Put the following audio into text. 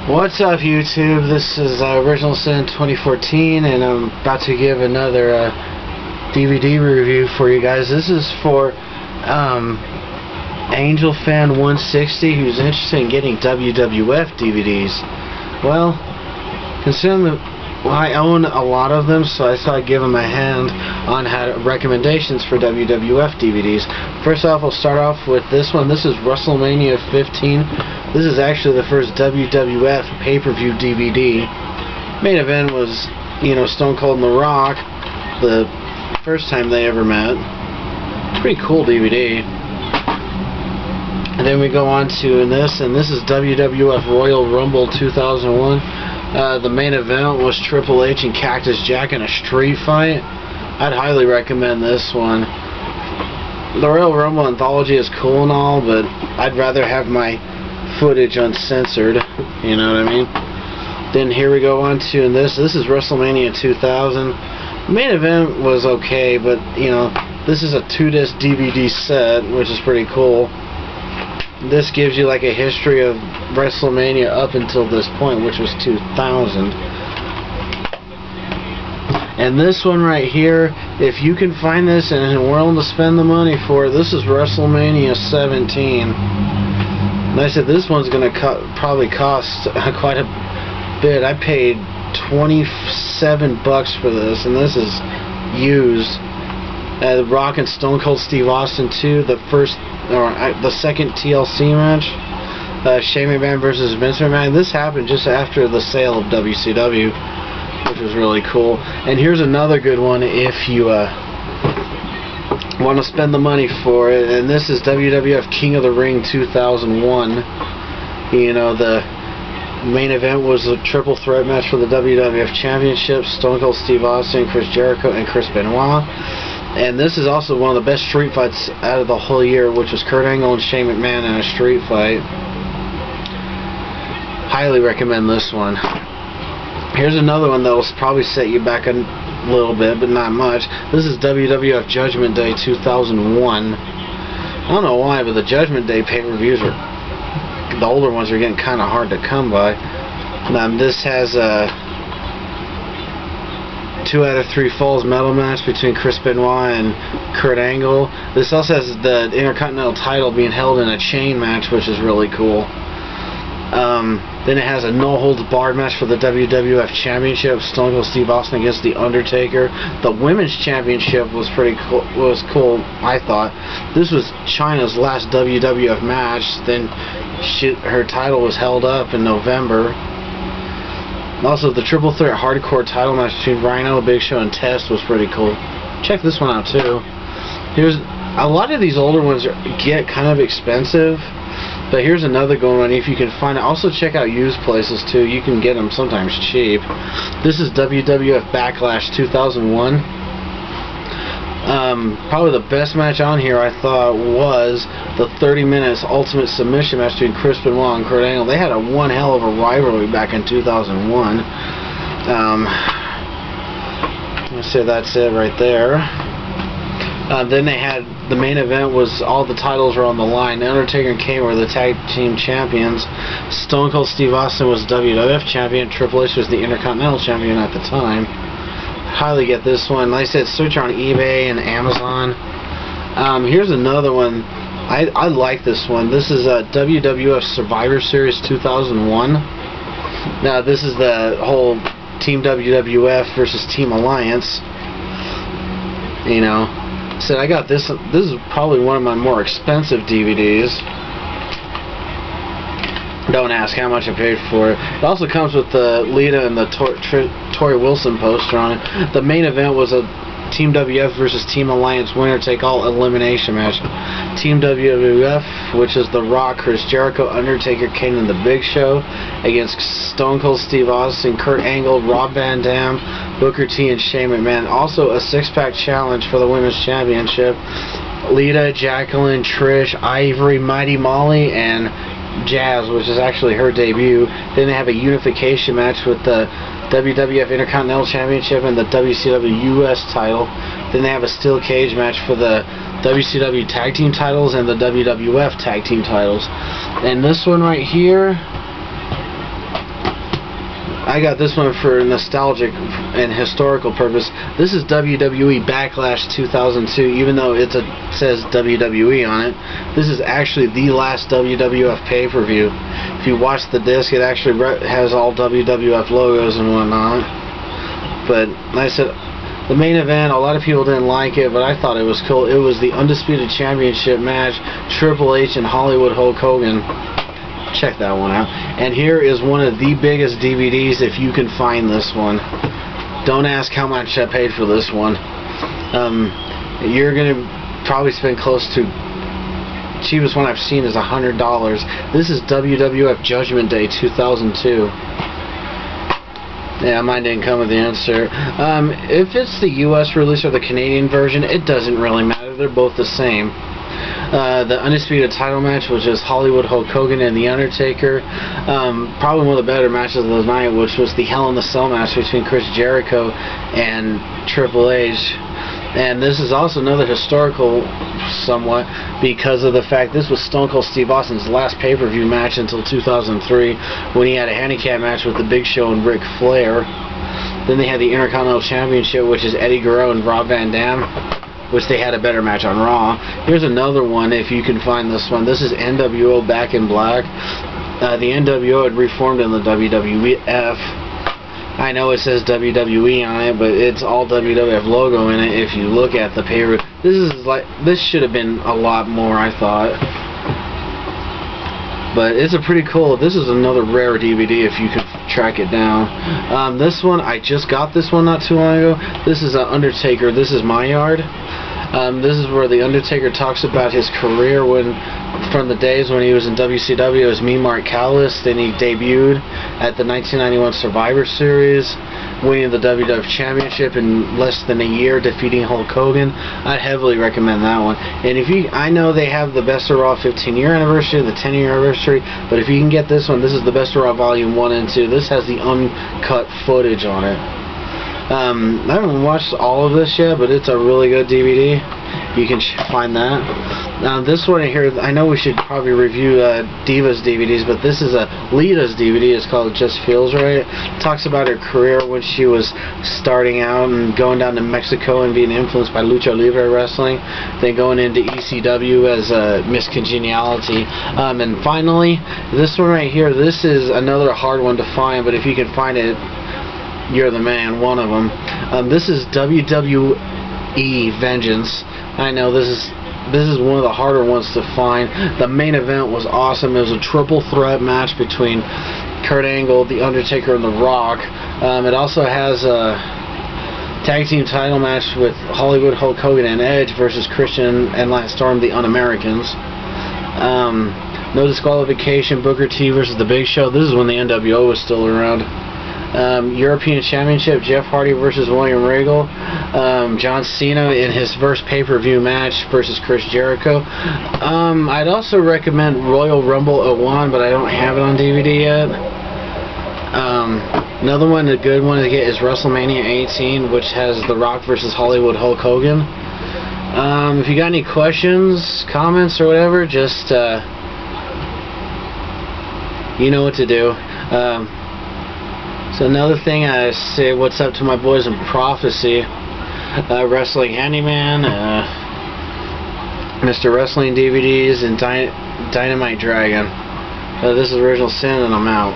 What's up, YouTube? This is orginalsin 2014, and I'm about to give another DVD review for you guys. This is for Angel Fan 160, who's interested in getting WWF DVDs. Well, considering I own a lot of them, so I thought I'd give them a hand on recommendations for WWF DVDs. First off, I'll start off with this one. This is WrestleMania 15. This is actually the first WWF pay-per-view DVD. Main event was, Stone Cold and The Rock, the first time they ever met. Pretty cool DVD. And then we go on to this is WWF Royal Rumble 2001. The main event was Triple H and Cactus Jack in a street fight. I'd highly recommend this one. The Royal Rumble anthology is cool and all, but I'd rather have my footage uncensored, you know what I mean? Then here we go on to this is WrestleMania 2000. The main event was okay, but this is a 2-disc DVD set, which is pretty cool. This gives you like a history of WrestleMania up until this point, which was 2000. And this one right here, if you can find this and are willing to spend the money for it, this is WrestleMania 17. And I said this one's going to probably cost quite a bit. I paid $27 for this, and this is used. The Rock and Stone Cold Steve Austin 2, the second TLC match. Shane McMahon versus Vince McMahon. This happened just after the sale of WCW, which was really cool. And here's another good one if you want to spend the money for it, and this is WWF King of the Ring 2001. The main event was a triple threat match for the WWF Championship: Stone Cold Steve Austin, Chris Jericho, and Chris Benoit. And this is also one of the best street fights out of the whole year, which was Kurt Angle and Shane McMahon in a street fight. Highly recommend this one. Here's another one that will probably set you back a little bit, but not much. This is WWF Judgment Day 2001. I don't know why, but the Judgment Day pay-per-views the older ones are getting kind of hard to come by. This has a 2 out of 3 falls medal match between Chris Benoit and Kurt Angle. This also has the Intercontinental title being held in a chain match, which is really cool. Then it has a no-holds-barred match for the WWF Championship: Stone Cold Steve Austin against The Undertaker. The Women's Championship was pretty cool. I thought. This was Chyna's last WWF match. Then her title was held up in November. Also, the Triple Threat Hardcore title match between Rhino, Big Show, and Test was pretty cool. Check this one out too. Here's a lot of these older ones get kind of expensive. But here's another good one if you can find it. Also check out used places too. You can get them sometimes cheap. This is WWF Backlash 2001. Probably the best match on here I thought was the 30 minutes Ultimate Submission match between Chris Benoit and Kurt Angle. They had one hell of a rivalry back in 2001. Let's say that's it right there. Then they had the main event was all the titles were on the line. The Undertaker and Kane were the tag team champions. Stone Cold Steve Austin was WWF champion. Triple H was the Intercontinental champion at the time. Highly get this one. Like I said, search on eBay and Amazon. Here's another one. I like this one. This is WWF Survivor Series 2001. Now this is the whole Team WWF versus Team Alliance. So I got this. This is probably one of my more expensive DVDs. Don't ask how much I paid for it. It also comes with the Lita and the Tori Wilson poster on it. The main event was a Team WWF versus Team Alliance winner-take-all elimination match. Team WWF, which is The Rock, Chris Jericho, Undertaker, Kane, and The Big Show, against Stone Cold Steve Austin, Kurt Angle, Rob Van Dam, Booker T, and Shane McMahon. Also a 6-pack challenge for the Women's Championship. Lita, Jacqueline, Trish, Ivory, Mighty Molly, and Jazz, which is actually her debut. Then they have a unification match with the WWF Intercontinental Championship and the WCW US title. Then they have a steel cage match for the WCW Tag Team titles and the WWF Tag Team titles. And this one right here, I got this one for nostalgic and historical purpose. This is WWE Backlash 2002. Even though it says WWE on it, this is actually the last WWF pay-per-view. If you watch the disc, it actually has all WWF logos and whatnot. But like I said, the main event, a lot of people didn't like it, but I thought it was cool. It was the Undisputed Championship match, Triple H and Hollywood Hulk Hogan. Check that one out. And here is one of the biggest DVDs if you can find this one. Don't ask how much I paid for this one. You're going to probably spend close to, cheapest one I've seen is $100. This is WWF Judgment Day 2002. Yeah, mine didn't come with the insert. If it's the US release or the Canadian version, it doesn't really matter. They're both the same. The Undisputed title match was just Hollywood Hulk Hogan and The Undertaker. Probably one of the better matches of the night, which was the Hell in the Cell match between Chris Jericho and Triple H. And this is also another historical somewhat because of the fact this was Stone Cold Steve Austin's last pay-per-view match until 2003 when he had a handicap match with The Big Show and Ric Flair. Then they had the Intercontinental Championship, which is Eddie Guerrero and Rob Van Dam, which they had a better match on Raw. Here's another one if you can find this one. This is NWO Back in Black. The NWO had reformed in the WWF. I know it says WWE on it, but it's all WWF logo in it if you look at the paper. This should have been a lot more, I thought. But it's a pretty cool, this is another rare DVD if you could track it down. This one, I just got this one not too long ago. This is Undertaker, This Is My Yard. This is where The Undertaker talks about his career from the days when he was in WCW as Mean Mark Callis. Then he debuted at the 1991 Survivor Series, winning the WWF Championship in less than a year, defeating Hulk Hogan. I'd heavily recommend that one. And I know they have the Best of Raw 15-year anniversary, the 10-year anniversary, but if you can get this one, this is the Best of Raw Volume 1 and 2. This has the uncut footage on it. I haven't watched all of this yet, but it's a really good DVD. You can find that. Now this one here, I know we should probably review Diva's DVDs, but this is a Lita's DVD. It's called It Just Feels Right. It talks about her career when she was starting out and going down to Mexico and being influenced by Lucha Libre wrestling, then going into ECW as Miss Congeniality. And finally, this one right here, this is another hard one to find, but if you can find it, you're the man, one of them. This is WWE Vengeance. I know this is one of the harder ones to find. The main event was awesome. It was a triple threat match between Kurt Angle, The Undertaker, and The Rock. It also has a tag team title match with Hollywood Hulk Hogan and Edge versus Christian and Lance Storm, the Un-Americans. No disqualification, Booker T versus The Big Show. This is when the NWO was still around. European Championship, Jeff Hardy versus William Regal. John Cena in his first pay-per-view match versus Chris Jericho. I'd also recommend Royal Rumble 01, but I don't have it on DVD yet. Another one, a good one to get, is WrestleMania 18, which has The Rock versus Hollywood Hulk Hogan. If you got any questions, comments, or whatever, just you know what to do. So another thing, I say what's up to my boys in Prophecy, Wrestling Handyman, Mr. Wrestling DVDs, and Dynamite Dragon. This is Original Sin, and I'm out.